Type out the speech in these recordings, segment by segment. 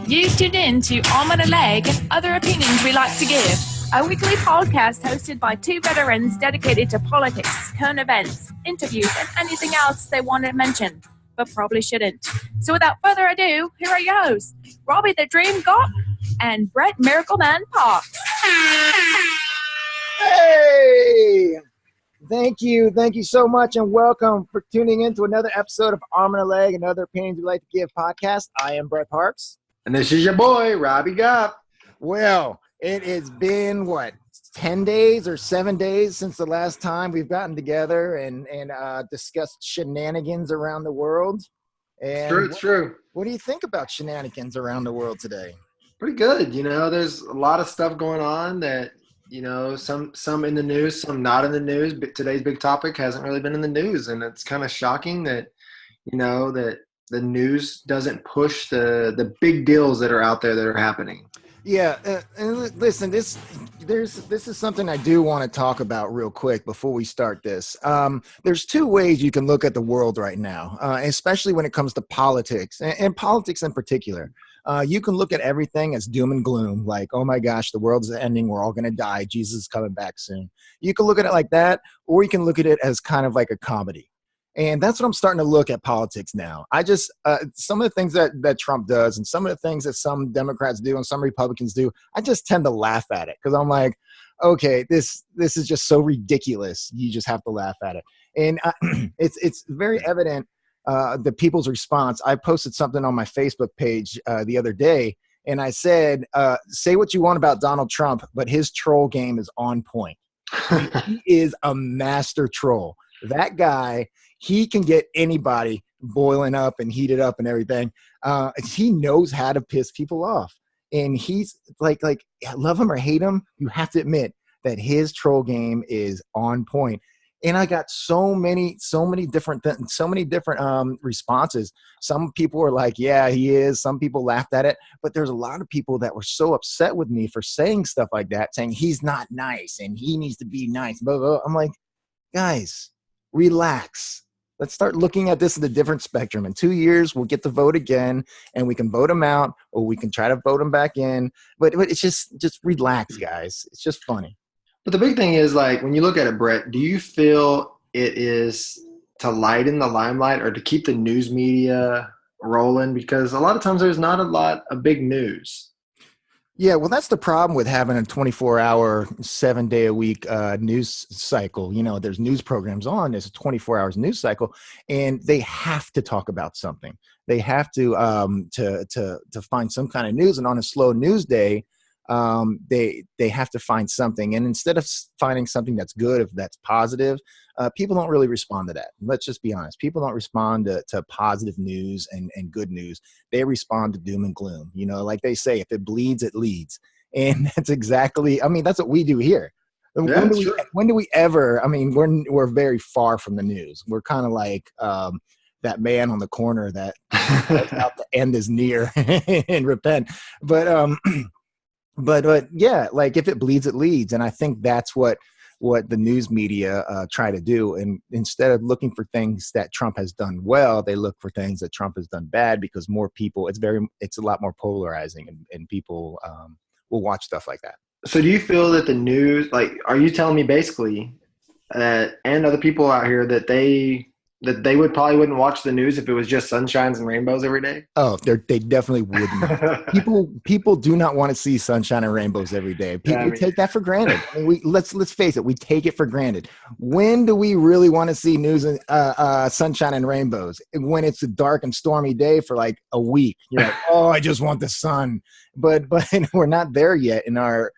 You tuned in to Arm and a Leg and Other Opinions We Like to Give, a weekly podcast hosted by two veterans dedicated to politics, current events, interviews, and anything else they want to mention, but probably shouldn't. So without further ado, here are your hosts, Robbie the Dream Gaupp and Brett Miracle Man Parks. Hey! Thank you so much, and welcome for tuning in to another episode of Arm and a Leg and Other Opinions We Like to Give podcast. I am Brett Parks. And this is your boy, Robbie Gaupp. Well, it has been, 10 days or 7 days since the last time we've gotten together and discussed shenanigans around the world. And It's true. What do you think about shenanigans around the world today? Pretty good. You know, there's a lot of stuff going on that, you know, some in the news, some not in the news. But today's big topic hasn't really been in the news. And it's kind of shocking that, you know, that the news doesn't push the big deals that are out there that are happening. Yeah, and listen, this is something I do want to talk about real quick before we start this. There's two ways you can look at the world right now, especially when it comes to politics, and politics in particular. You can look at everything as doom and gloom, like, oh my gosh, the world's ending, we're all going to die, Jesus is coming back soon. You can look at it like that, or you can look at it as kind of like a comedy. And that's what I'm starting to look at politics now. I just, some of the things that Trump does and some of the things that some Democrats do and some Republicans do, I just tend to laugh at it because I'm like, okay, this is just so ridiculous. You just have to laugh at it. And it's very evident, the people's response. I posted something on my Facebook page the other day, and I said, say what you want about Donald Trump, but his troll game is on point. He is a master troll. That guy, he can get anybody boiling up and heated up and everything. He knows how to piss people off. And he's like, love him or hate him, you have to admit that his troll game is on point. And I got so many different responses. Some people were like, yeah, he is. Some people laughed at it. But there's a lot of people that were so upset with me for saying stuff like that, saying he's not nice and he needs to be nice. Blah, blah, blah. I'm like, guys, relax. Let's start looking at this in a different spectrum. In 2 years, we'll get to vote again, and we can vote him out, or we can try to vote him back in. But it's just relax, guys. It's just funny. But the big thing is, like, when you look at it, Brett, do you feel it is to lighten the limelight or to keep the news media rolling? Because a lot of times there's not a lot of big news. Yeah, well, that's the problem with having a 24-hour, 7-day-a-week news cycle. You know, there's news programs on. There's a 24 hours news cycle, and they have to talk about something. They have to find some kind of news. And on a slow news day, they have to find something. And instead of finding something that's good, if that's positive, people don't really respond to that. Let's just be honest. People don't respond to positive news and good news. They respond to doom and gloom. You know, like they say, if it bleeds, it leads. And that's exactly, I mean, that's what we do here. Yeah, when do we ever, I mean, we're very far from the news. We're kind of like, that man on the corner that out the end is near and repent. But yeah, like if it bleeds, it leads. And I think that's what the news media try to do. And instead of looking for things that Trump has done well, they look for things that Trump has done bad, because more people, it's a lot more polarizing, and people will watch stuff like that. So do you feel that the news, like, are you telling me basically that, and other people out here, that they wouldn't watch the news if it was just sunshines and rainbows every day? Oh, they definitely wouldn't. People do not want to see sunshine and rainbows every day. People take that for granted. I mean, let's face it, we take it for granted. When do we really want to see news and sunshine and rainbows? When it's a dark and stormy day for like a week. You're like, oh, I just want the sun. But we're not there yet in our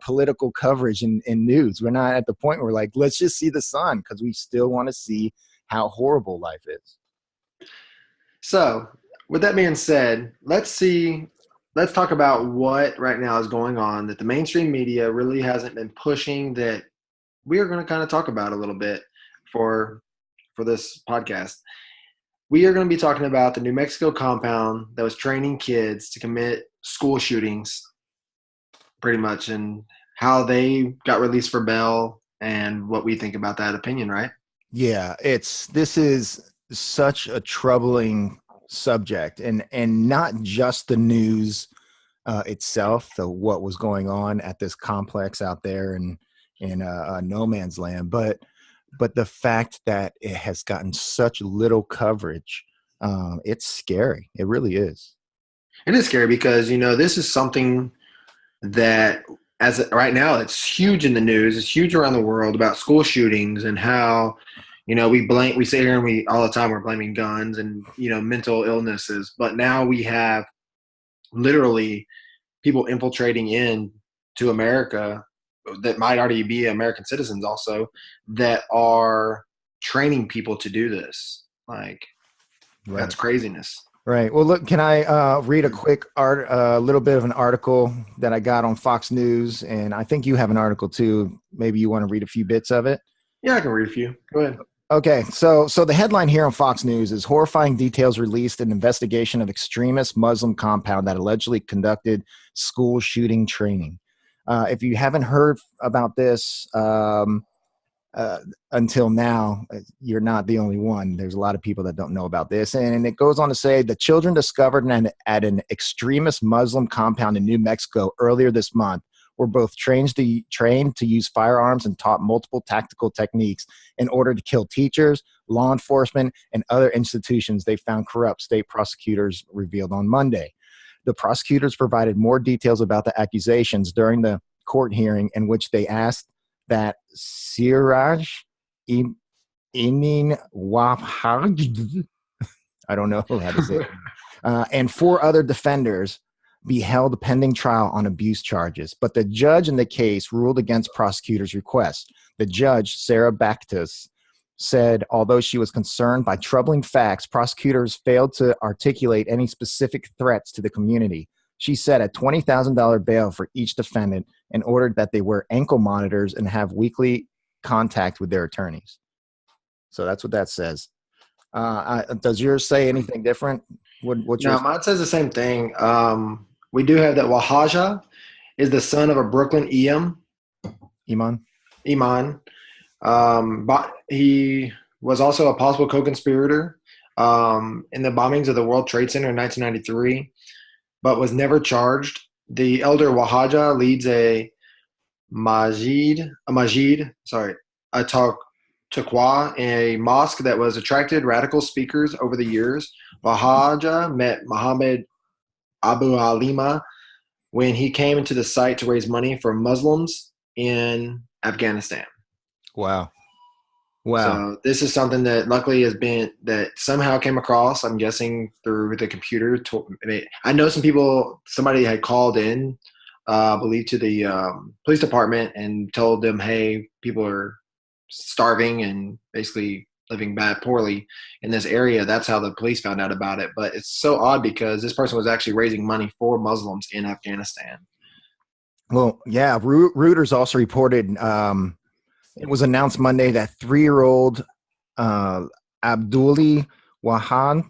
political coverage in news. We're not at the point where we're like, let's just see the sun, because we still want to see how horrible life is. So with that being said, let's talk about what right now is going on that the mainstream media really hasn't been pushing, that we are going to kind of talk about a little bit for this podcast. We are going to be talking about the New Mexico compound that was training kids to commit school shootings, pretty much, and how they got released for bail and what we think about that opinion, right? Yeah, this is such a troubling subject, and not just the news itself, what was going on at this complex out there in no man's land, but the fact that it has gotten such little coverage, it's scary. It really is. It is scary because, this is something that right now it's huge in the news. It's huge around the world about school shootings and how, we sit here and all the time we're blaming guns and, mental illnesses. But now we have literally people infiltrating in to America that might already be American citizens also that are training people to do this. Like, Right. That's craziness. Right. Well, look, can I read a quick little bit of an article that I got on Fox News? And I think you have an article too. Maybe you want to read a few bits of it? Yeah, I can read a few. Go ahead. Okay. So the headline here on Fox News is horrifying details released in investigation of extremist Muslim compound that allegedly conducted school shooting training. If you haven't heard about this, until now, you're not the only one. There's a lot of people that don't know about this. And it goes on to say the children discovered at an extremist Muslim compound in New Mexico earlier this month were both trained to use firearms and taught multiple tactical techniques in order to kill teachers, law enforcement, and other institutions they found corrupt, state prosecutors revealed on Monday. The prosecutors provided more details about the accusations during the court hearing in which they asked that Siraj Emin Wahhaj, I don't know how to say it, and 4 other defenders be held pending trial on abuse charges. But the judge in the case ruled against prosecutors' request. The judge, Sarah Bactus, said although she was concerned by troubling facts, prosecutors failed to articulate any specific threats to the community. She set a $20,000 bail for each defendant and ordered that they wear ankle monitors and have weekly contact with their attorneys. So that's what that says. Does yours say anything different? What's yours? No, mine says the same thing. We do have that Wahaja is the son of a Brooklyn Iman. But he was also a possible co-conspirator in the bombings of the World Trade Center in 1993, but was never charged. The elder Wahaja leads a Taqwa, a mosque that was attracted radical speakers over the years. Wahaja met Muhammad Abu Alima when he came into the site to raise money for Muslims in Afghanistan. Wow. So this is something that luckily has been that somehow came across, I'm guessing through the computer. I know somebody had called in, I believe to the police department and told them, hey, people are starving and basically living poorly in this area. That's how the police found out about it. But it's so odd because this person was actually raising money for Muslims in Afghanistan. Well, yeah. Reuters also reported it was announced Monday that 3-year-old Abduli Wahan,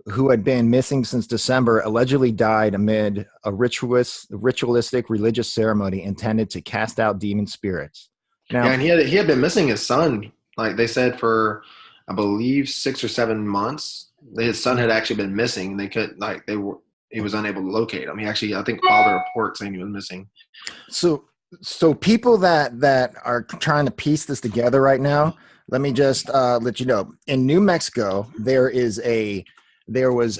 who had been missing since December, allegedly died amid a ritualistic religious ceremony intended to cast out demon spirits. Now, yeah, and he had been missing his son, like they said, for I believe 6 or 7 months. His son had actually been missing. He was unable to locate him. He actually, I think, filed a report saying he was missing. So people that are trying to piece this together right now, let me just let you know. In New Mexico, there was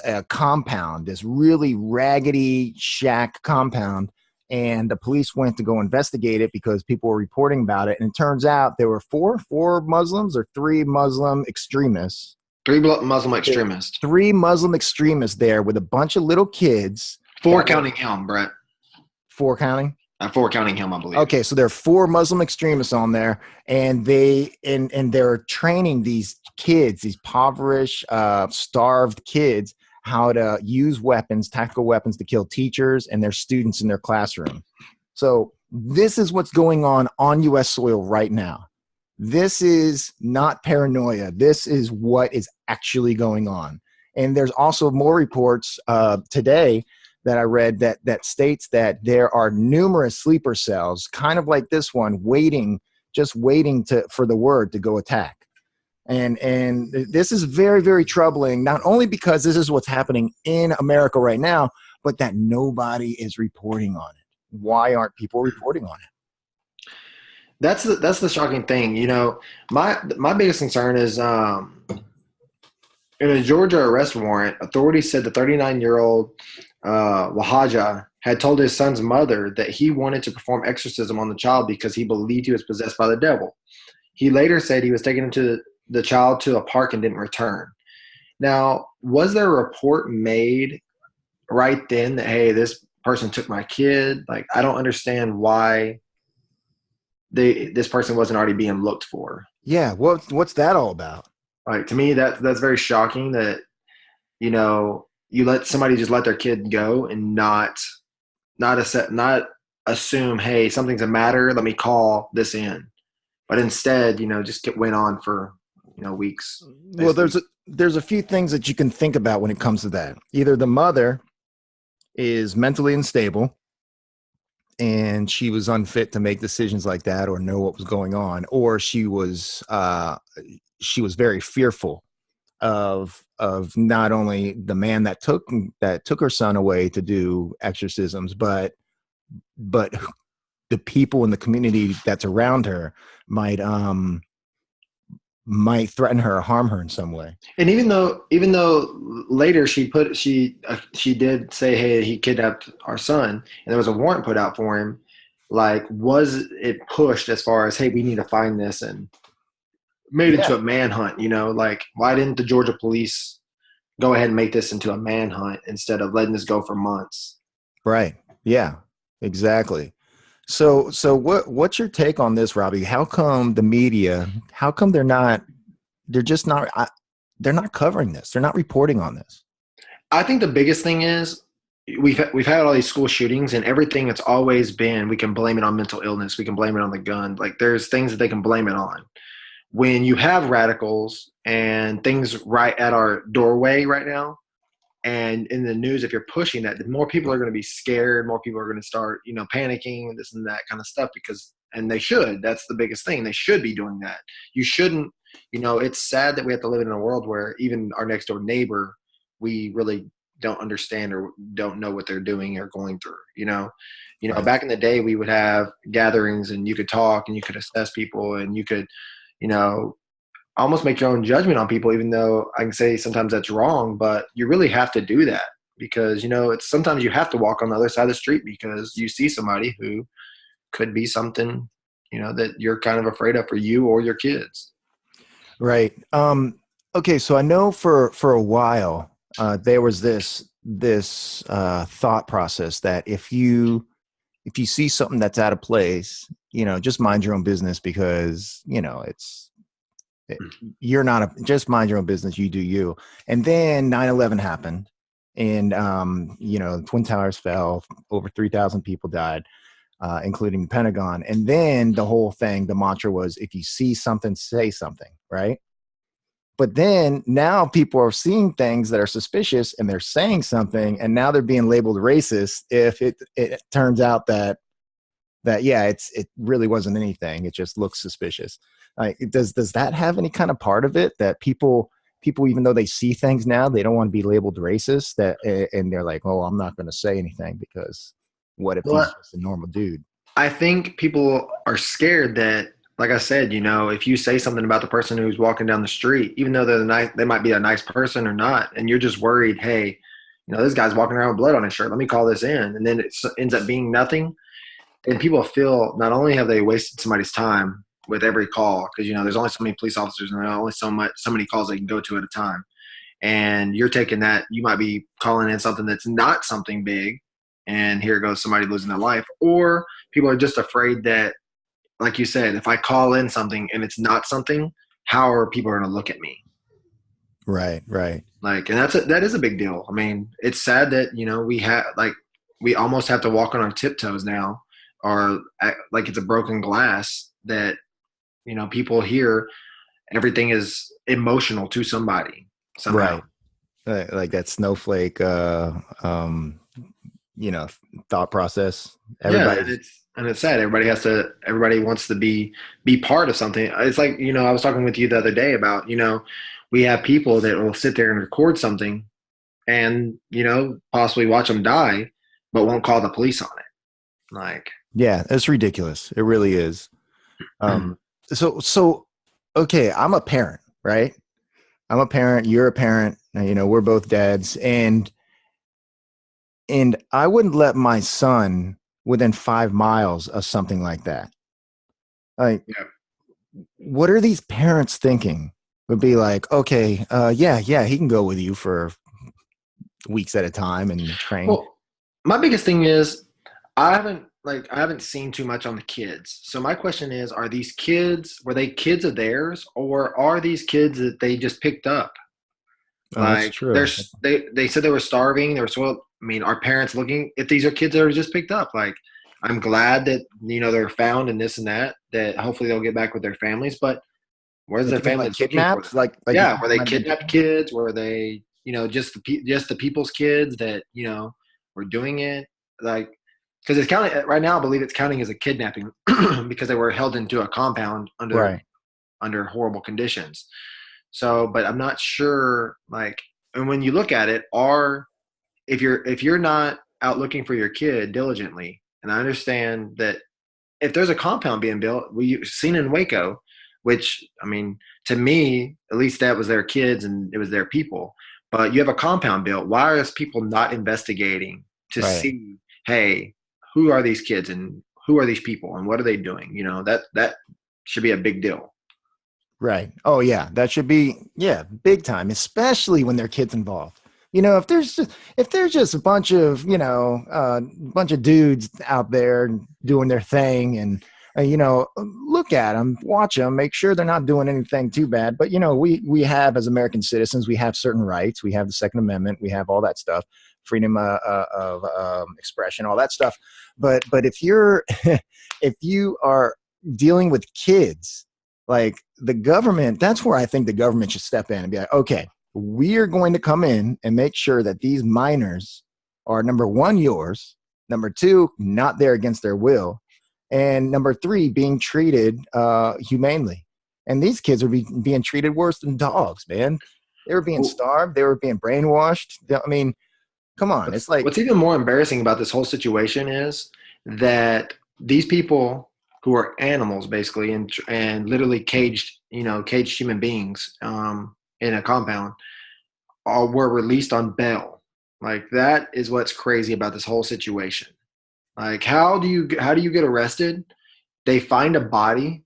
a compound, this really raggedy shack compound, and the police went to go investigate it because people were reporting about it. And it turns out there were four Muslims or 3 Muslim extremists. 3 Muslim extremists. 3 Muslim extremists there with a bunch of little kids. 4 counting him, Brett. 4 counting? 4 counting him, I believe. Okay, so there are 4 Muslim extremists on there, and they're training these kids, these impoverished, starved kids, how to use weapons, tactical weapons, to kill teachers and their students in their classroom. So this is what's going on U.S. soil right now. This is not paranoia. This is what is actually going on. And there's also more reports today that I read that states that there are numerous sleeper cells, kind of like this one, just waiting for the word to go attack. And this is very, very troubling, not only because this is what's happening in America right now, but that nobody is reporting on it. Why aren't people reporting on it? That's the shocking thing. My biggest concern is in a Georgia arrest warrant, authorities said the 39-year-old Wahaja had told his son's mother that he wanted to perform exorcism on the child because he believed he was possessed by the devil. He later said he was taking the child to a park and didn't return. Now, was there a report made right then that, hey, this person took my kid? Like, I don't understand why this person wasn't already being looked for. Yeah, what's that all about? Like, to me, that's very shocking that, you let somebody just let their kid go and not assume, hey, something's a matter, let me call this in. But instead, just went on for, weeks. Well, there's a few things that you can think about when it comes to that. Either the mother is mentally unstable and she was unfit to make decisions like that or know what was going on, or she was very fearful of not only the man that took her son away to do exorcisms, but the people in the community that's around her might threaten her or harm her in some way. And even though later she did say, hey, he kidnapped our son, and there was a warrant put out for him, like, was it pushed as far as, hey, we need to find this and made it to a manhunt? Like, why didn't the Georgia police go ahead and make this into a manhunt instead of letting this go for months? Right. Yeah, exactly. So what's your take on this, Robbie? How come the media, they're not covering this? They're not reporting on this. I think the biggest thing is we've had all these school shootings, and everything it's always been, we can blame it on mental illness. We can blame it on the gun. Like, there's things that they can blame it on. When you have radicals and things right at our doorway right now, and in the news, if you're pushing that, more people are going to be scared. More people are going to start, panicking and this and that kind of stuff and they should. That's the biggest thing. They should be doing that. You shouldn't, it's sad that we have to live in a world where even our next door neighbor, we really don't understand or don't know what they're doing or going through, Right. Back in the day, we would have gatherings and you could talk and you could assess people and you could, almost make your own judgment on people, even though I can say sometimes that's wrong, but you really have to do that because, it's sometimes you have to walk on the other side of the street because you see somebody who could be something, that you're kind of afraid of for you or your kids. Right. Okay. So I know for a while, there was this thought process that if you see something that's out of place, just mind your own business because, you're not just mind your own business. You do you. And then 9/11 happened and, Twin Towers fell, over 3,000 people died, including the Pentagon. And then the whole thing, the mantra was, if you see something, say something. Right. But then now people are seeing things that are suspicious and they're saying something, and now they're being labeled racist if it turns out that it really wasn't anything. It just looks suspicious. Like, does that have any kind of part of it that people, even though they see things now, they don't want to be labeled racist, and they're like, oh, I'm not going to say anything because what if he's just a normal dude? I think people are scared that, like I said, if you say something about the person who's walking down the street, even though they might be a nice person or not, and you're just worried, hey, this guy's walking around with blood on his shirt, let me call this in. And then it ends up being nothing. And people feel not only have they wasted somebody's time with every call, because, there's only so many police officers and there's only so many calls they can go to at a time. And you're taking that, you might be calling in something that's not something big, and here goes somebody losing their life. Or people are just afraid that, like you said, if I call in something and it's not something, how are people going to look at me? Right. Like, and that is a big deal. I mean, it's sad that, we almost have to walk on our tiptoes now, or act like it's a broken glass that, people hear everything is emotional to somebody somehow. Right. Like that snowflake, thought process. Yeah, and it's sad. Everybody wants to be part of something. It's like, I was talking with you the other day about, we have people that will sit there and record something and possibly watch them die, but won't call the police on it. Like, Yeah, it's ridiculous. It really is. So okay, I'm a parent, right? I'm a parent, you're a parent, we're both dads, and I wouldn't let my son within 5 miles of something like that. Like, yeah. what are these parents thinking? Would be like, okay, yeah, he can go with you for weeks at a time and train. Well, my biggest thing is I haven't seen too much on the kids. So my question is, are these kids, were they kids of theirs, or are these kids that they just picked up? Oh, that's Like true. they said they were starving. They were so. I mean, are parents looking if these are kids that are just picked up? Like, I'm glad that they're found and this and that. That hopefully they'll get back with their families. But where's Like, their you mean like families looking for them? kidnapped? Like you Yeah, think were they they might have been kidnapped kids? Were they just the people's kids that were doing it? Like, because it's counting right now. I believe it's counting as a kidnapping because they were held into a compound right? under horrible conditions. So, but I'm not sure. Like, and when you look at it, if you're not out looking for your kid diligently, and I understand that if there's a compound being built, we've seen in Waco, which I mean, to me, at least that was their kids and it was their people. But you have a compound built. Why are people not investigating to Right. see, hey, who are these kids and who are these people and what are they doing? That should be a big deal. Right. Oh yeah, that should be big time, especially when there are kids involved. If there's just a bunch of dudes out there doing their thing, and look at them, watch them, make sure they're not doing anything too bad. But we have, as American citizens, we have certain rights. We have the Second Amendment. We have all that stuff, freedom of expression, all that stuff. But if you're if you are dealing with kids, like the government, that's where I think the government should step in and be like, okay, we are going to come in and make sure that these minors are, number one, yours, number two, not there against their will, and number three, being treated humanely. And these kids are being treated worse than dogs, man. They were being Well, starved. They were being brainwashed. I mean, come on. It's like, what's even more embarrassing about this whole situation is that these people who are animals basically and literally caged human beings in a compound were released on bail. Like, that is what's crazy about this whole situation. Like, how do you get arrested? They find a body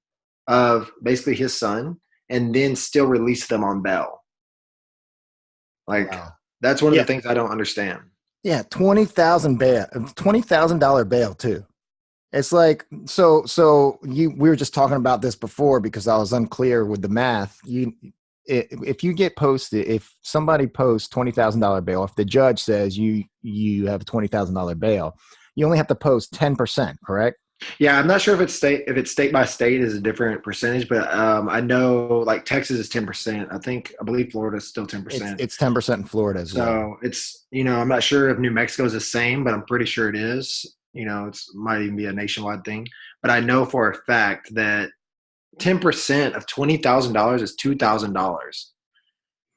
of basically his son and then still release them on bail. Like, wow. that's one of the Yeah. things I don't understand. Yeah. $20,000 bail too. It's like, we were just talking about this before because I was unclear with the math. If you get posted, if somebody posts $20,000 bail, if the judge says you have a $20,000 bail, you only have to post 10%, correct? Yeah, I'm not sure if it's state by state is a different percentage, but I know like Texas is 10%. I believe Florida is still It's 10%. it's 10% in Florida as well. So I'm not sure if New Mexico is the same, but I'm pretty sure it is. It's might even be a nationwide thing. But I know for a fact that 10% of $20,000 is $2,000.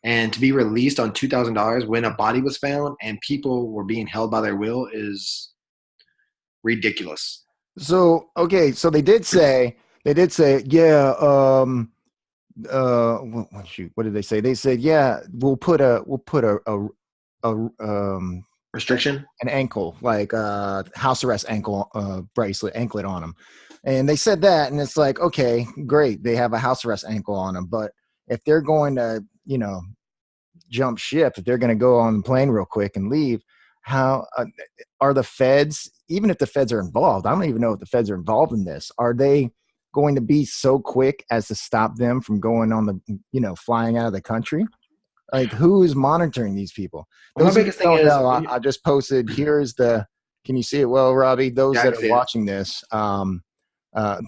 And to be released on $2,000 when a body was found and people were being held by their will is ridiculous. So okay, so they did say, yeah, shoot, what did they say? They said, yeah, we'll put Restriction? an ankle, like house arrest anklet on them. And they said that, and it's like, okay, great, they have a house arrest ankle on them. But if they're going to, jump ship, if they're going to go on the plane real quick and leave, how are the feds, even if the feds are involved, I don't even know if the feds are involved in this, are they going to be so quick as to stop them from going on the, flying out of the country? Like, who is monitoring these people? Well, my Those of you biggest who thing don't is know, I just posted, can you see it well, Robbie? Those yeah, I that can are see it. watching this,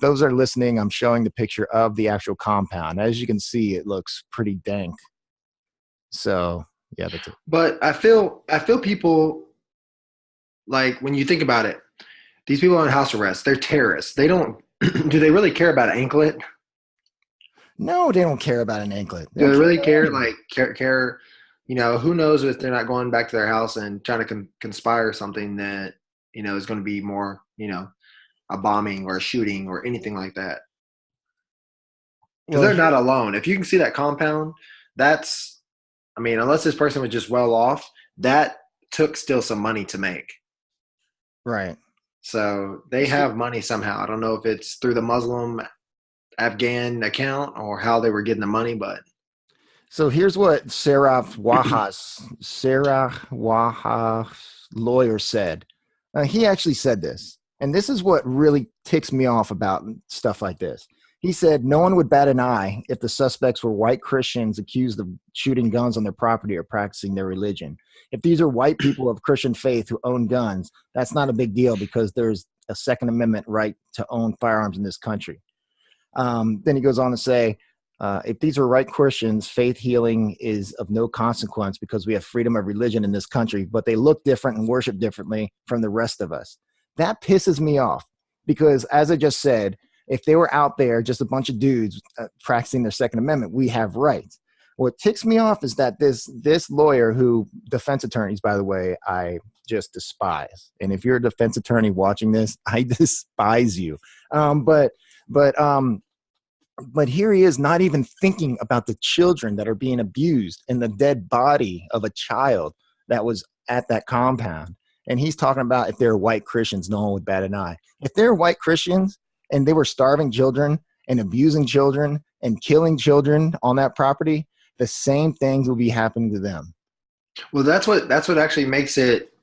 those are listening, I'm showing the picture of the actual compound. As you can see, it looks pretty dank. So yeah, that's it. But I feel people, like, when you think about it, these people on house arrest, they're terrorists. They don't do they really care about an anklet? No, they don't care about an anklet. They Do don't they care really about care? anything. Like care who knows if they're not going back to their house and trying to conspire something that, is going to be more, a bombing or a shooting or anything like that. Because Well, they're not alone. If you can see that compound, unless this person was just well off, that took still some money to make. right. So they have money somehow. I don't know if it's through the Muslim Afghan account or how they were getting the money, but So here's what Sarah Waha's lawyer said. He actually said this, and this is what really ticks me off about stuff like this. He said, no one would bat an eye if the suspects were white Christians accused of shooting guns on their property or practicing their religion. If these are white people of Christian faith who own guns, that's not a big deal because there's a Second Amendment right to own firearms in this country. Then he goes on to say, if these are right Christians, faith healing is of no consequence because we have freedom of religion in this country, but they look different and worship differently from the rest of us. That pisses me off because, as I just said, if they were out there, just a bunch of dudes practicing their Second Amendment, we have rights. What ticks me off is that this lawyer, who defense attorneys, by the way, I just despise. And if you're a defense attorney watching this, I despise you. But here he is not even thinking about the children that are being abused and the dead body of a child that was at that compound. And he's talking about if they're white Christians, no one would bat an eye. If they're white Christians and they were starving children and abusing children and killing children on that property, the same things will be happening to them. Well, that's what actually makes it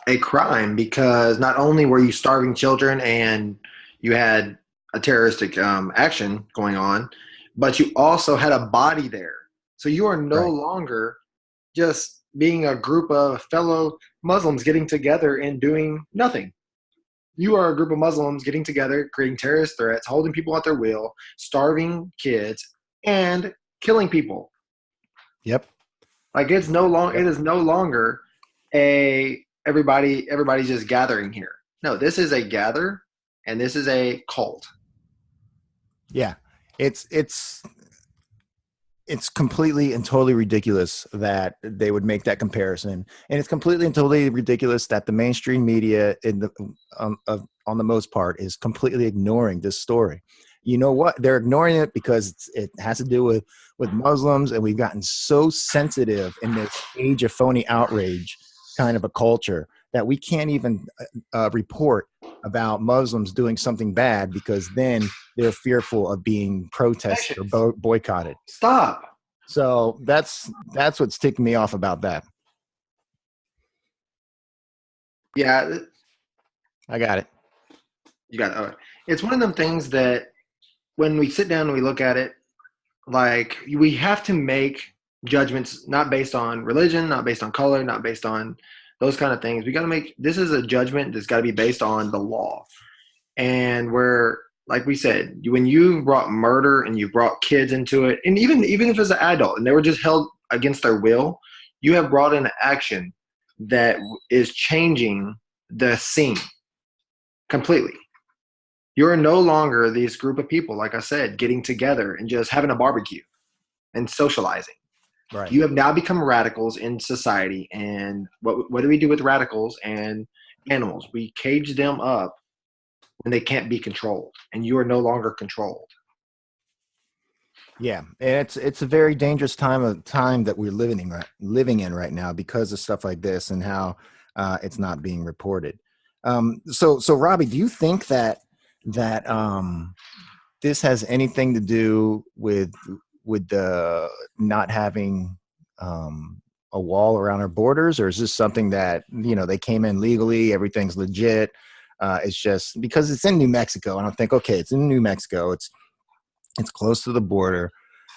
a crime, because not only were you starving children and you had a terroristic action going on, but you also had a body there. So you are no longer just being a group of fellow Muslims getting together and doing nothing. You are a group of Muslims getting together, creating terrorist threats, holding people at their will, starving kids, and killing people. Yep. Like it is no longer everybody's just gathering here. No, this is a gather, and this is a cult. Yeah, it's completely and totally ridiculous that they would make that comparison, and it's completely and totally ridiculous that the mainstream media, on the most part, is completely ignoring this story. You know what? They're ignoring it because it has to do with Muslims, and we've gotten so sensitive in this age of phony outrage kind of a culture that we can't even report about Muslims doing something bad because then they're fearful of being protested or boycotted. Stop. So that's what's ticking me off about that. Yeah. I got it. You got it. All right. It's one of them things that when we sit down and we look at it, like we have to make judgments not based on religion, not based on color, not based on those kind of things. We got to make, this is a judgment that's got to be based on the law. And where, like we said, when you brought murder and you brought kids into it, and even if it's an adult and they were just held against their will, you have brought in action that is changing the scene completely. You're no longer this group of people, like I said, getting together and just having a barbecue and socializing. Right. You have now become radicals in society. And what do we do with radicals and animals? We cage them up when they can't be controlled, and you are no longer controlled. Yeah, and it's a very dangerous time that we're living in right now because of stuff like this and how it's not being reported. So Robbie, do you think that this has anything to do with the not having a wall around our borders, or is this something that they came in legally, everything's legit? It's just because it's in New Mexico, and I think, okay, it's in New Mexico, it's close to the border,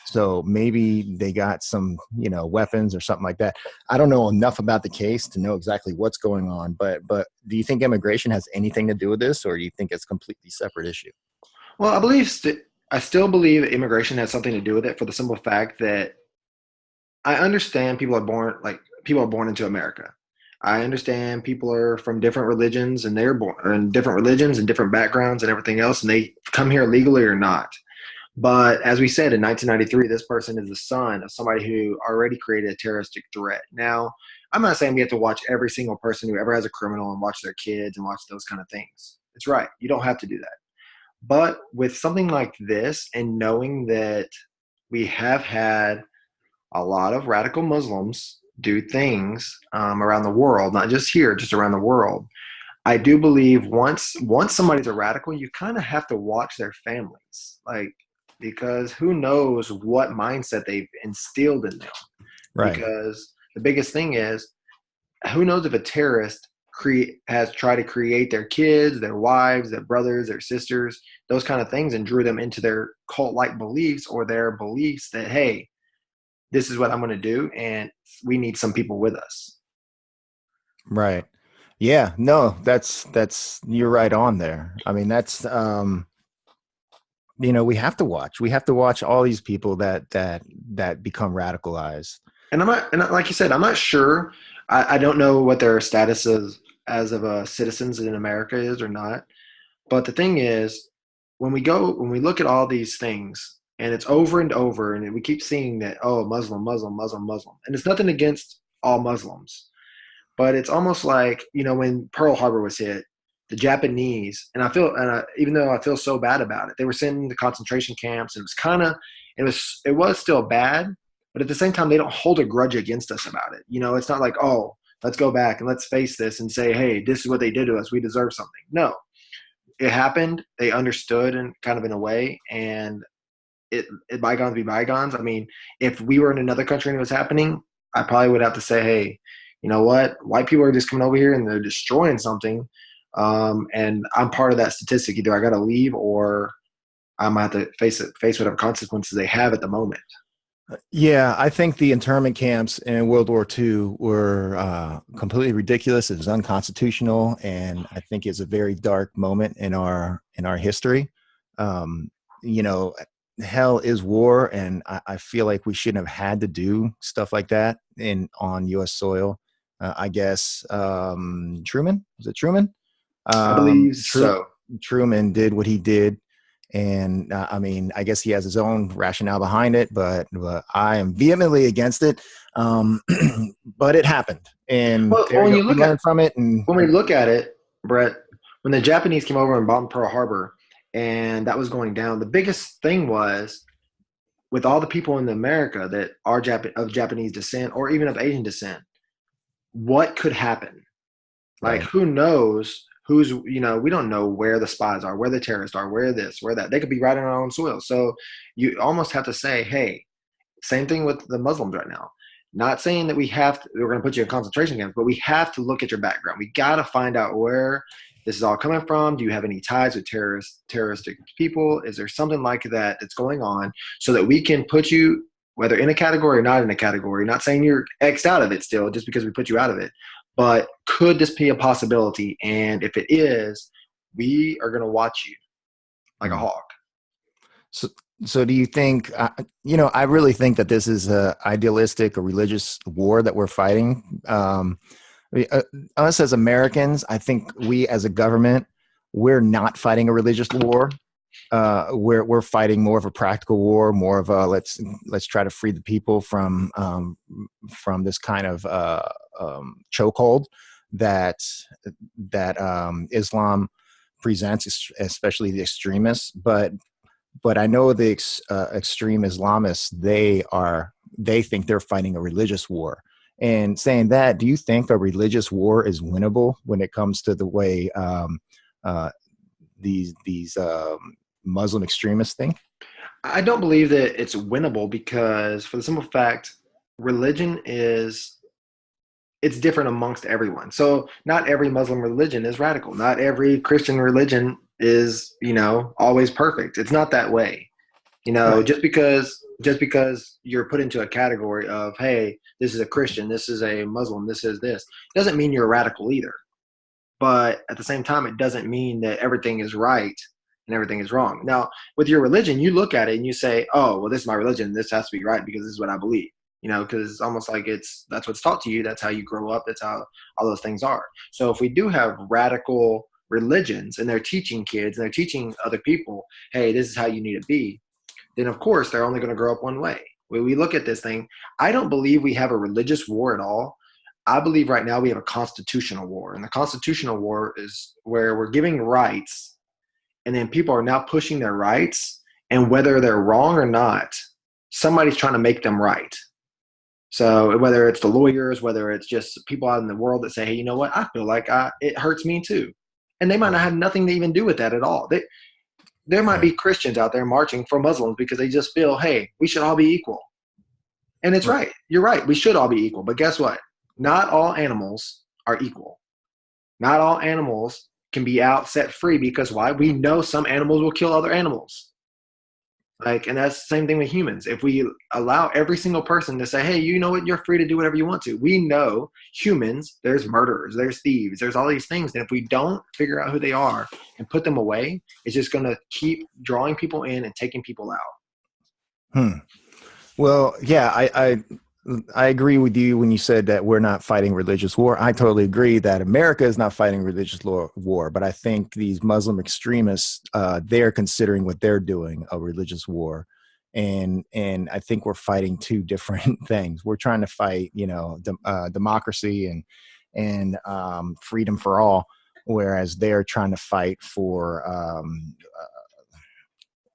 so maybe they got some weapons or something like that. I don't know enough about the case to know exactly what's going on, but do you think immigration has anything to do with this, or do you think it's a completely separate issue? Well, I still believe immigration has something to do with it, for the simple fact that I understand people are born into America. I understand people are from different religions, and they're born in different religions and different backgrounds and everything else, and they come here legally or not. But as we said in 1993, this person is the son of somebody who already created a terroristic threat. Now, I'm not saying we have to watch every single person who ever has a criminal and watch their kids and watch those kind of things. It's right. You don't have to do that. But with something like this, and knowing that we have had a lot of radical Muslims do things around the world, not just here, just around the world, I do believe once somebody's a radical, you kind of have to watch their families, like, because who knows what mindset they've instilled in them. Right. Because the biggest thing is, who knows if a terrorist has tried to create their kids, their wives, their brothers, their sisters, those kind of things, and drew them into their cult-like beliefs, or their beliefs that, hey, this is what I'm going to do, and we need some people with us. Right. Yeah, no, that's you're right on there. I mean, that's we have to watch. We have to watch all these people that become radicalized. And like you said, I'm not sure. I don't know what their status is as of citizens in America is or not. But the thing is, when we look at all these things, and it's over and over, and we keep seeing that, oh, Muslim, Muslim, Muslim, Muslim, and it's nothing against all Muslims, but it's almost like, when Pearl Harbor was hit, the Japanese, and even though I feel so bad about it, they were sent into concentration camps, and it was still bad, but at the same time, they don't hold a grudge against us about it. It's not like, oh, let's go back and let's face this and say, hey, this is what they did to us, we deserve something. No, it happened. They understood, and kind of in a way, and it bygones be bygones. I mean, if we were in another country and it was happening, I probably would have to say, hey, you know what? White people are just coming over here and they're destroying something. And I'm part of that statistic. Either I got to leave, or I'm going to have to face whatever consequences they have at the moment. Yeah, I think the internment camps in World War II were completely ridiculous. It was unconstitutional, and I think it's a very dark moment in our history. Hell is war, and I feel like we shouldn't have had to do stuff like that on U.S. soil. I guess Truman, was it Truman? I believe so. Truman did what he did. And I mean, I guess he has his own rationale behind it, but I am vehemently against it. But it happened, and when you learn from it. And when we look at it, Brett, when the Japanese came over and bombed Pearl Harbor, and that was going down, the biggest thing was, with all the people in America that are of Japanese descent, or even of Asian descent, what could happen? Like, right. Who knows? We don't know where the spies are, where the terrorists are, where this, where that. They could be right on our own soil. So you almost have to say, hey, same thing with the Muslims right now. Not saying that we're going to put you in concentration camps, but we have to look at your background. We got to find out where this is all coming from. Do you have any ties with terroristic people? Is there something like that that's going on, so that we can put you, whether in a category or not in a category, not saying you're X'd out of it still just because we put you out of it, but could this be a possibility? And if it is, we are going to watch you like a hawk. So do you think, I really think that this is a religious war that we're fighting. Us as Americans, I think we as a government, we're not fighting a religious war. We're fighting more of a practical war, more of a let's try to free the people from this kind of chokehold that Islam presents, especially the extremists. But I know the extreme Islamists, they think they're fighting a religious war. And saying that, do you think a religious war is winnable when it comes to the way these Muslim extremists think? I don't believe that it's winnable, because for the simple fact, religion it's different amongst everyone. So not every Muslim religion is radical. Not every Christian religion is, always perfect. It's not that way. Right. Just because you're put into a category of, hey, this is a Christian, this is a Muslim, this is this, doesn't mean you're a radical either. But at the same time, it doesn't mean that everything is right and everything is wrong. Now, with your religion, you look at it and you say, oh, well, this is my religion, this has to be right because this is what I believe. Because it's almost like that's what's taught to you. That's how you grow up. That's how all those things are. So if we do have radical religions and they're teaching kids and they're teaching other people, hey, this is how you need to be, then of course they're only going to grow up one way. When we look at this thing, I don't believe we have a religious war at all. I believe right now we have a constitutional war. And the constitutional war is where we're giving rights, and then people are now pushing their rights, and whether they're wrong or not, somebody's trying to make them right. So whether it's the lawyers, whether it's just people out in the world that say, hey, you know what, I feel like it hurts me too. And they might not have nothing to even do with that at all. There might be Christians out there marching for Muslims because they just feel, hey, we should all be equal. And it's right. You're right. We should all be equal. But guess what? Not all animals are equal. Not all animals can be out set free, because why? We know some animals will kill other animals. And that's the same thing with humans. If we allow every single person to say, hey, you know what, you're free to do whatever you want to. We know humans, there's murderers, there's thieves, there's all these things. And if we don't figure out who they are and put them away, it's just going to keep drawing people in and taking people out. Well, yeah, I agree with you when you said that we're not fighting religious war. I totally agree that America is not fighting religious war, but I think these Muslim extremists, they're considering what they're doing a religious war. And I think we're fighting two different things. We're trying to fight, democracy and freedom for all, whereas they're trying to fight for,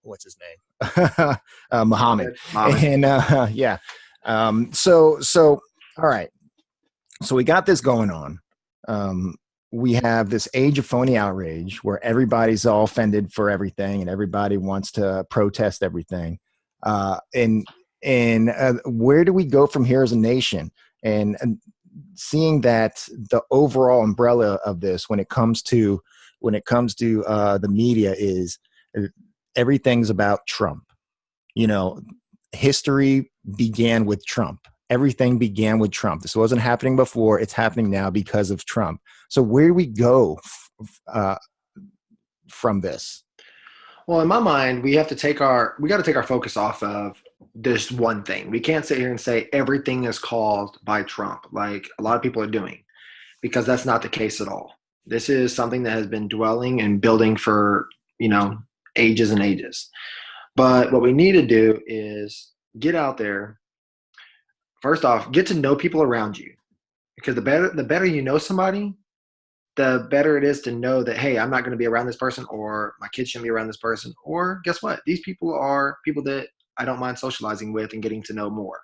what's his name? Muhammad. And yeah. So all right. So we got this going on. We have this age of phony outrage where everybody's all offended for everything and everybody wants to protest everything. And where do we go from here as a nation? And seeing that the overall umbrella of this, when it comes to the media, is everything's about Trump. History began with Trump. Everything began with Trump. This wasn't happening before. It's happening now because of Trump. So where do we go from this? Well, in my mind, we got to take our focus off of this one thing. We can't sit here and say everything is caused by Trump, like a lot of people are doing, because that's not the case at all. This is something that has been dwelling and building for, ages and ages. But what we need to do is get out there. First off, get to know people around you, because the better you know somebody, the better it is to know that, hey, I'm not going to be around this person, or my kids shouldn't be around this person, or guess what? These people are people that I don't mind socializing with and getting to know more.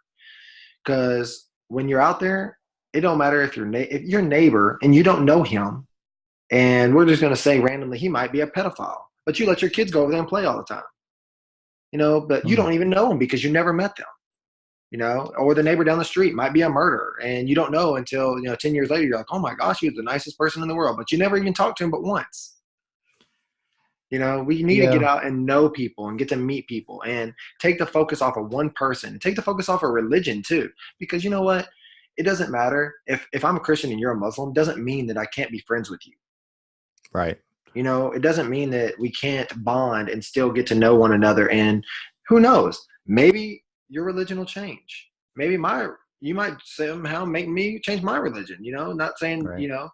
Because when you're out there, it don't matter if if your neighbor and you don't know him, and we're just going to say randomly he might be a pedophile, but you let your kids go over there and play all the time. But you don't even know them because you never met them, or the neighbor down the street might be a murderer, and you don't know until, 10 years later, you're like, oh my gosh, he was the nicest person in the world, but you never even talked to him but once. We need to get out and know people and get to meet people and take the focus off of one person, take the focus off of religion too, because you know what? It doesn't matter if I'm a Christian and you're a Muslim, doesn't mean that I can't be friends with you. Right. It doesn't mean that we can't bond and still get to know one another. And who knows, maybe your religion will change. Maybe you might somehow make me change my religion, not saying, right.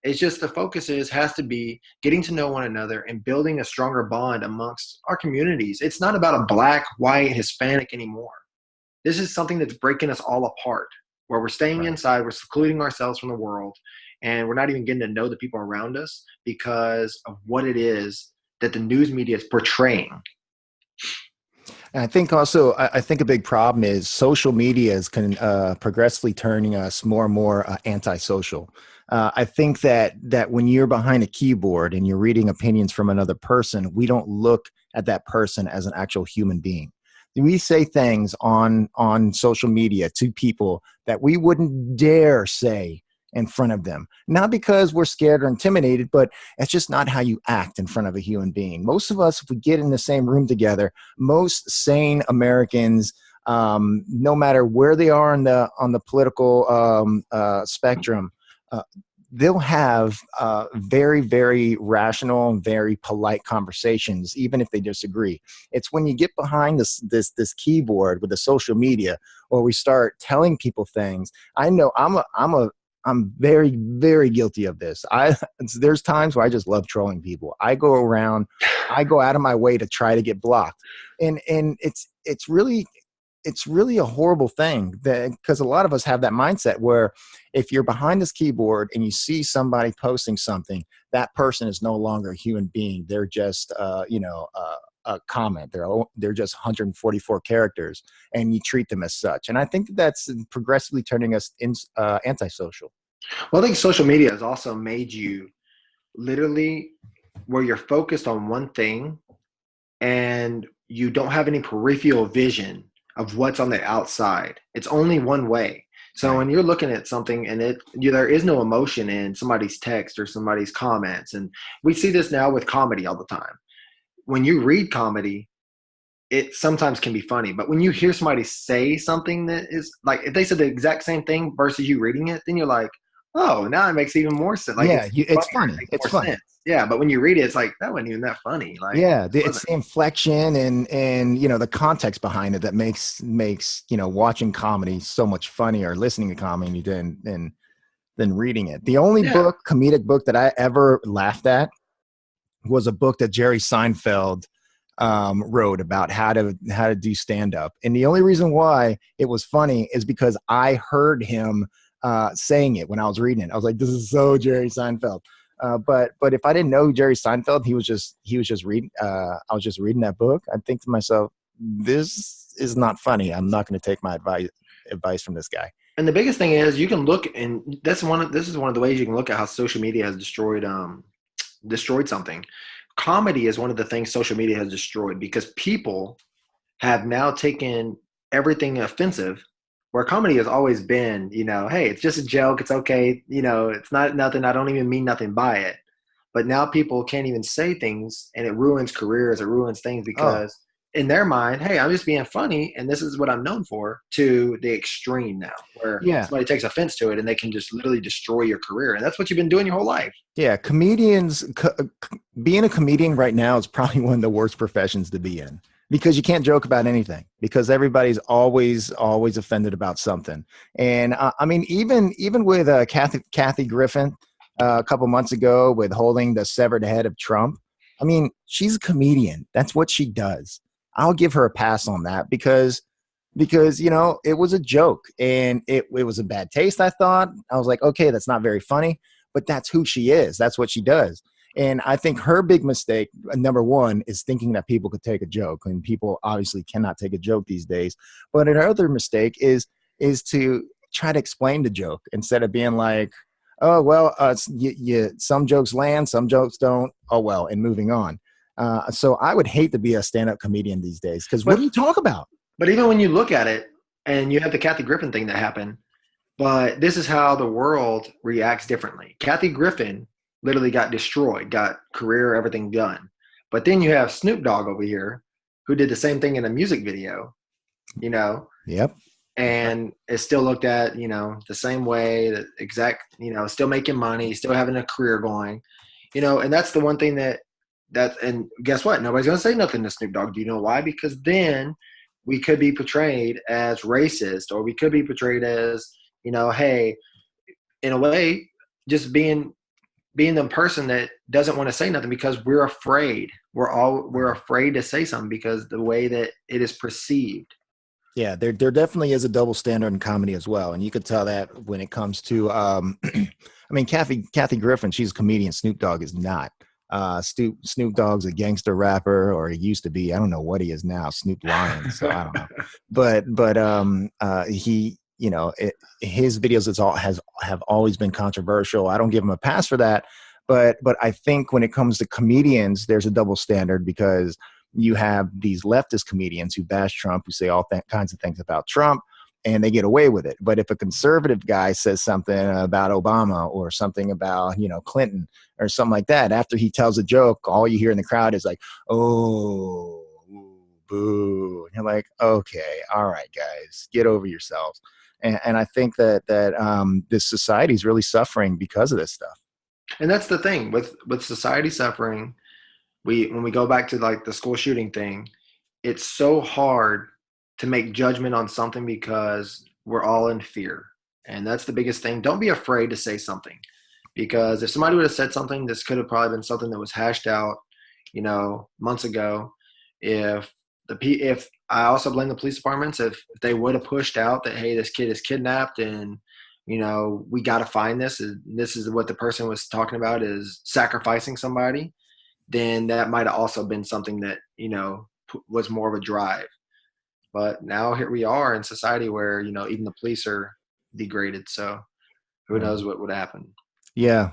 It's just the focus has to be getting to know one another and building a stronger bond amongst our communities. It's not about a black, white, Hispanic anymore. This is something that's breaking us all apart, where we're staying inside, we're secluding ourselves from the world, and we're not even getting to know the people around us because of what it is that the news media is portraying. And I think also, I think a big problem is social media is progressively turning us more and more antisocial. I think that when you're behind a keyboard and you're reading opinions from another person, we don't look at that person as an actual human being. We say things on social media to people that we wouldn't dare say in front of them, not because we're scared or intimidated, but it's just not how you act in front of a human being. Most of us, if we get in the same room together, most sane Americans, no matter where they are on the political spectrum, they'll have very, very rational and very polite conversations, even if they disagree. It's when you get behind this keyboard with the social media, or we start telling people things. I know I'm I'm very, very guilty of this. There's times where I just love trolling people. I go out of my way to try to get blocked. And it's really a horrible thing, because a lot of us have that mindset where if you're behind this keyboard and you see somebody posting something, that person is no longer a human being. They're just, a comment. They're just 144 characters, and you treat them as such. And I think that's progressively turning us antisocial. Well, I think social media has also made you literally where you're focused on one thing and you don't have any peripheral vision of what's on the outside. It's only one way. So when you're looking at something and there is no emotion in somebody's text or somebody's comments, and we see this now with comedy all the time. When you read comedy, it sometimes can be funny, but when you hear somebody say something that is like, if they said the exact same thing versus you reading it, then you're like, oh, now it makes even more sense. Like, it's funny. It's funny. Sense. Yeah, but when you read it, it's like, that wasn't even that funny. Like, it's the inflection and the context behind it that makes watching comedy so much funnier, listening to comedy than reading it. The only comedic book that I ever laughed at was a book that Jerry Seinfeld wrote about how to do stand up, and the only reason why it was funny is because I heard him saying it when I was reading it. I was like, this is so Jerry Seinfeld. But if I didn't know Jerry Seinfeld, he was just reading. I was just reading that book. I'd think to myself, this is not funny. I'm not going to take my advice from this guy. And the biggest thing is you can look, and this is one of the ways you can look at how social media has destroyed something. Comedy is one of the things social media has destroyed, because people have now taken everything offensive, where comedy has always been, hey, it's just a joke. It's okay. It's not nothing. I don't even mean nothing by it. But now people can't even say things, and it ruins careers. It ruins things because in their mind, hey, I'm just being funny, and this is what I'm known for, to the extreme now, where somebody takes offense to it and they can just literally destroy your career. And that's what you've been doing your whole life. Yeah. Comedians, being a comedian right now is probably one of the worst professions to be in, because you can't joke about anything, because everybody's always offended about something. And I mean, even with Kathy Griffin a couple months ago with holding the severed head of Trump, I mean, she's a comedian. That's what she does. I'll give her a pass on that because it was a joke, and it was a bad taste. I thought, I was like, okay, that's not very funny, but that's who she is. That's what she does. And I think her big mistake, number one, is thinking that people could take a joke, and people obviously cannot take a joke these days. But her other mistake is to try to explain the joke instead of being like, oh, well, some jokes land, some jokes don't. Oh, well, and moving on. So I would hate to be a stand-up comedian these days, because what do you talk about? But even when you look at it, and you have the Kathy Griffin thing that happened, but this is how the world reacts differently. Kathy Griffin literally got destroyed, got career, everything done. But then you have Snoop Dogg over here, who did the same thing in a music video, Yep. And is still looked at, the same way, that exact, still making money, still having a career going, and that's the one thing and guess what? Nobody's going to say nothing to Snoop Dogg. Do you know why? Because then we could be portrayed as racist, or we could be portrayed as, hey, in a way, just being the person that doesn't want to say nothing because we're afraid. We're afraid to say something because the way that it is perceived. Yeah, there definitely is a double standard in comedy as well, and you could tell that when it comes to, I mean, Kathy Griffin, she's a comedian. Snoop Dogg is not. Snoop Dogg's a gangster rapper, or he used to be. I don't know what he is now. Snoop Lion. So I don't know. But he, his videos have always been controversial. I don't give him a pass for that. But I think when it comes to comedians, there's a double standard, because you have these leftist comedians who bash Trump, who say all kinds of things about Trump, and they get away with it. But if a conservative guy says something about Obama, or something about, Clinton, or something like that, after he tells a joke, all you hear in the crowd is like, oh, boo. And you're like, okay, all right, guys, get over yourselves. And I think that this society is really suffering because of this stuff. And that's the thing with society suffering. When we go back to like the school shooting thing, it's so hard to make judgment on something because we're all in fear. And that's the biggest thing. Don't be afraid to say something, because if somebody would have said something, this could have probably been something that was hashed out, months ago. If I also blame the police departments, if they would have pushed out that, hey, this kid is kidnapped and, we got to find this, and this is what the person was talking about is sacrificing somebody, then that might have also been something that, was more of a drive. But now here we are in society where, even the police are degraded. So who knows what would happen. Yeah.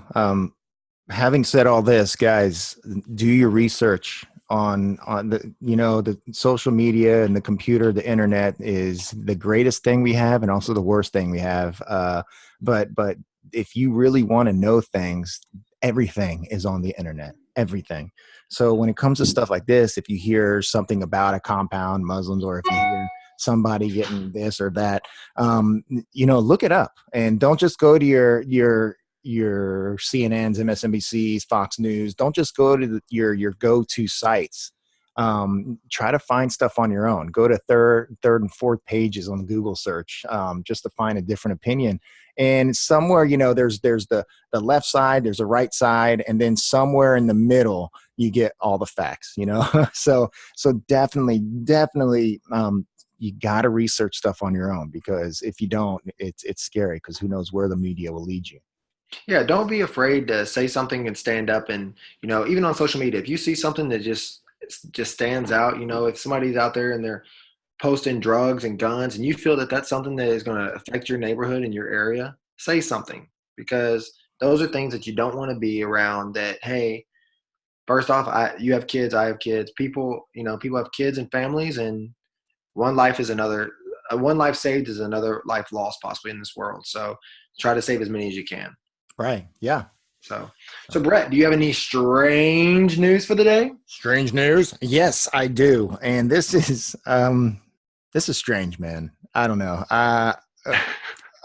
Having said all this, guys, do your research on the, the social media and the computer. The internet is the greatest thing we have and also the worst thing we have. But if you really want to know things, everything is on the internet, everything. So when it comes to stuff like this, if you hear something about a compound, Muslims, or if you hear somebody getting this or that, look it up, and don't just go to your CNNs, MSNBCs, Fox News. Don't just go to your go-to sites. Try to find stuff on your own. Go to third and fourth pages on the Google search, just to find a different opinion. And somewhere, there's the left side, there's a right side, and then somewhere in the middle, you get all the facts. So definitely, you got to research stuff on your own, because if you don't, it's scary, because who knows where the media will lead you. Yeah, don't be afraid to say something and stand up. And, even on social media, if you see something that just stands out, if somebody's out there and they're posting drugs and guns and you feel that that's something that is going to affect your neighborhood and your area, say something, because those are things that you don't want to be around. That, hey, first off, you have kids, I have kids. People have kids and families, and one life saved is another life lost possibly in this world. So try to save as many as you can. Right. Yeah. So Brett, do you have any strange news for the day? Strange news? Yes, I do. And this is strange, man. I don't know. I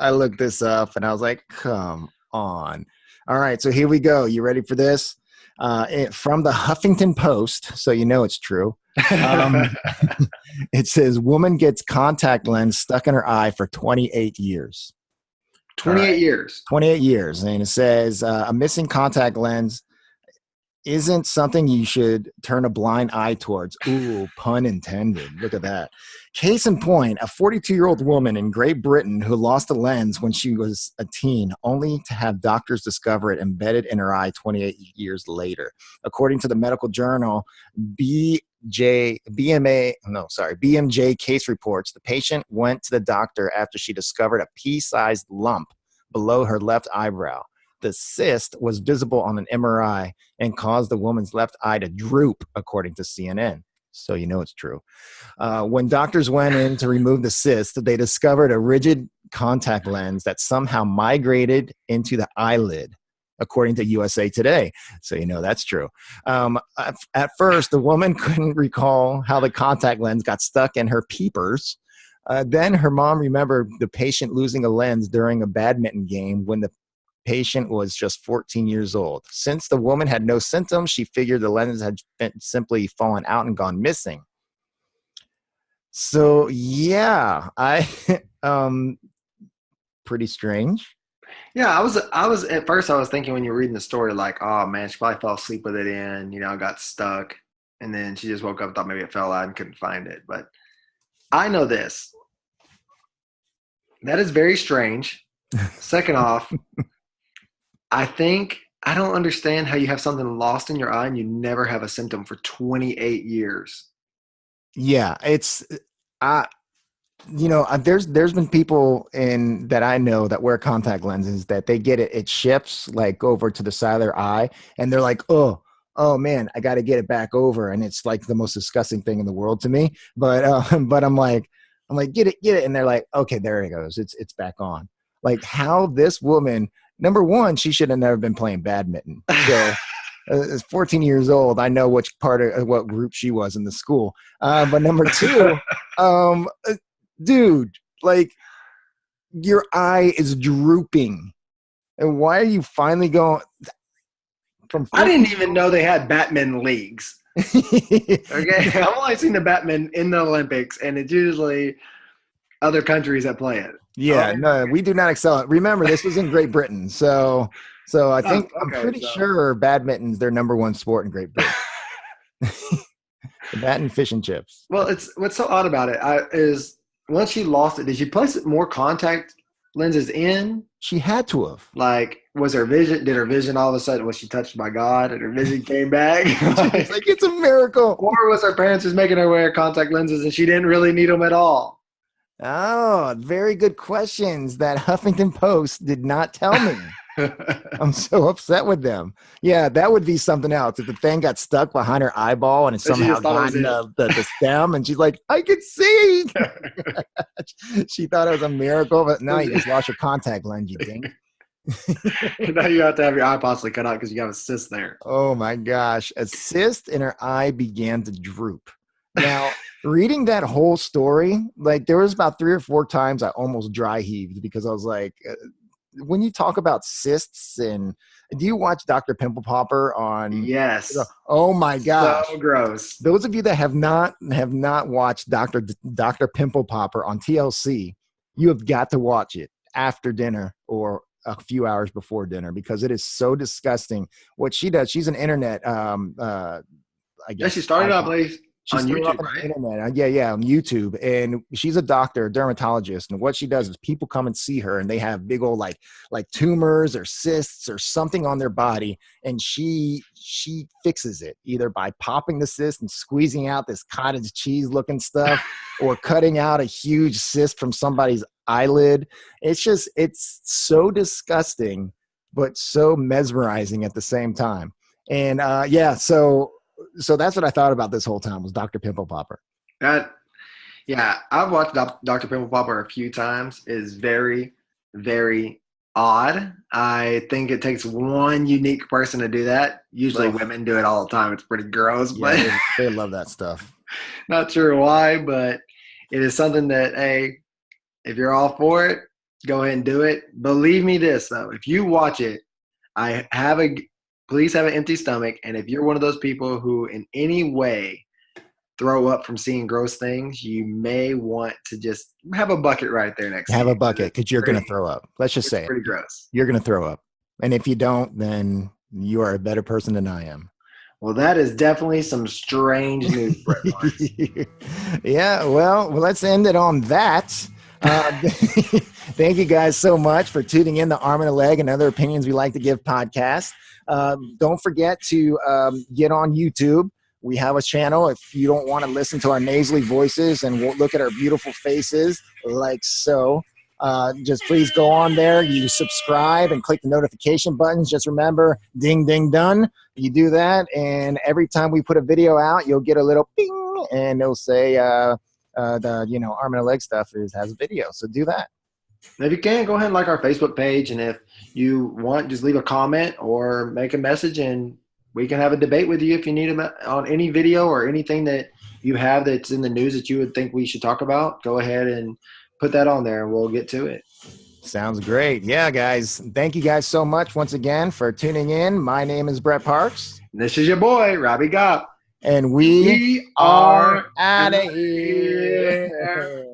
looked this up and I was like, come on. All right. So here we go. You ready for this? From the Huffington Post. So it's true. It says woman gets contact lens stuck in her eye for 28 years. 28 years. 28 years. And it says a missing contact lens isn't something you should turn a blind eye towards. Ooh, pun intended. Look at that. Case in point, a 42-year-old woman in Great Britain who lost a lens when she was a teen, only to have doctors discover it embedded in her eye 28 years later. According to the medical journal BMJ case reports, the patient went to the doctor after she discovered a pea-sized lump below her left eyebrow. The cyst was visible on an MRI and caused the woman's left eye to droop, according to CNN. So it's true. When doctors went in to remove the cyst, they discovered a rigid contact lens that somehow migrated into the eyelid, according to USA Today. So that's true. At first, the woman couldn't recall how the contact lens got stuck in her peepers. Then her mom remembered the patient losing a lens during a badminton game when the patient was just 14 years old. Since the woman had no symptoms, she figured the lens had simply fallen out and gone missing. So yeah, pretty strange. Yeah, I was at first I was thinking when you were reading the story, like, oh man, she probably fell asleep with it in, got stuck, and then she just woke up, thought maybe it fell out and couldn't find it. But I know this. That is very strange. Second off, I don't understand how you have something lost in your eye and you never have a symptom for 28 years. Yeah, it's there's been people that I know that wear contact lenses that they get it shifts like over to the side of their eye, and they're like, oh man, I got to get it back over, and it's like the most disgusting thing in the world to me. But I'm like get it, and they're like, okay, there it goes, it's back on. Like, how this woman, number one, she should have never been playing badminton. So. As 14 years old, I know which part of what group she was in the school. But number two, dude, like, your eye is drooping. And why are you finally going from? I didn't even know they had badminton leagues. Okay, I've only seen the badminton in the Olympics, and it's usually other countries that play it. Yeah, no, we do not excel. Remember, this was in Great Britain, so I think I'm pretty sure badminton's their number one sport in Great Britain. The bat and fish and chips. Well, it's what's so odd about it is once she lost it, did she place more contact lenses in? She had to have. Like, was her vision? Did her vision all of a sudden was she touched by God and her vision came back? It's like it's a miracle. Or was her parents just making her wear contact lenses and she didn't really need them at all? Oh, very good questions that Huffington Post did not tell me. I'm so upset with them. Yeah, that would be something else. If the thing got stuck behind her eyeball and it somehow got in the stem, and she's like, I could see. She thought it was a miracle, but no, you just lost your contact lens, you dink. Now you have to have your eye possibly cut out because you have a cyst there. Oh my gosh. A cyst in her eye began to droop. Now, reading that whole story, like there was about 3 or 4 times I almost dry heaved because I was like, when you talk about cysts, and do you watch Dr. Pimple Popper on? Yes. Oh my gosh. So gross. Those of you that have not watched Dr. Pimple Popper on TLC, you have got to watch it after dinner or a few hours before dinner because it is so disgusting what she does. She's an internet I guess. Yeah, she started out on YouTube, on the internet. Yeah, on YouTube. And she's a doctor, a dermatologist. And what she does is people come and see her and they have big old like tumors or cysts or something on their body. And she fixes it either by popping the cyst and squeezing out this cottage cheese looking stuff or cutting out a huge cyst from somebody's eyelid. It's so disgusting, but so mesmerizing at the same time. And so that's what I thought about this whole time was Dr. Pimple Popper. Yeah, I've watched Dr. Pimple Popper a few times. It is very, very odd. I think it takes one unique person to do that. Usually women do it all the time. It's pretty gross. Yeah, but they love that stuff. Not sure why, but it is something that, hey, if you're all for it, go ahead and do it. Believe me this, though. If you watch it, please have an empty stomach. And if you're one of those people who in any way throw up from seeing gross things, you may want to just have a bucket right there next to you. Have a bucket because you're going to throw up. Let's just say it's pretty gross. You're going to throw up. And if you don't, then you are a better person than I am. Well, that is definitely some strange news, Brett Barnes. Yeah, well, let's end it on that. Thank you guys so much for tuning in to Arm and a Leg and Other Opinions We Like to Give podcast. Don't forget to get on YouTube. We have a channel. If you don't want to listen to our nasally voices and look at our beautiful faces like so, just please go on there. You subscribe and click the notification buttons. Just remember, ding, ding, done. You do that, and every time we put a video out, you'll get a little ping, and it'll say the Arm and a Leg stuff has a video. So do that. If you can, go ahead and like our Facebook page, and if you want, just leave a comment or make a message, and we can have a debate with you if you need them on any video or anything that you have that's in the news that you would think we should talk about. Go ahead and put that on there, and we'll get to it. Sounds great. Yeah, guys. Thank you guys so much once again for tuning in. My name is Brett Parks. This is your boy, Robbie Gaupp. And we are out of here.